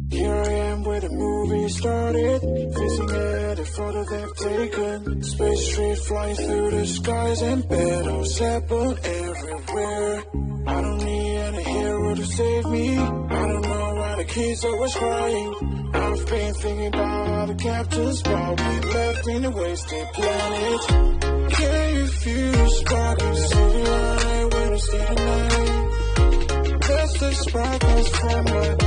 Here I am where the movie started, facing every photo they've taken. Space tree flying through the skies and battles happen everywhere. I don't need any hero to save me. I don't know why the kids always crying. I've been thinking about how the captain's probably left in a wasted planet. Can you feel the spark of city light when it's still night? That's the sparkles from my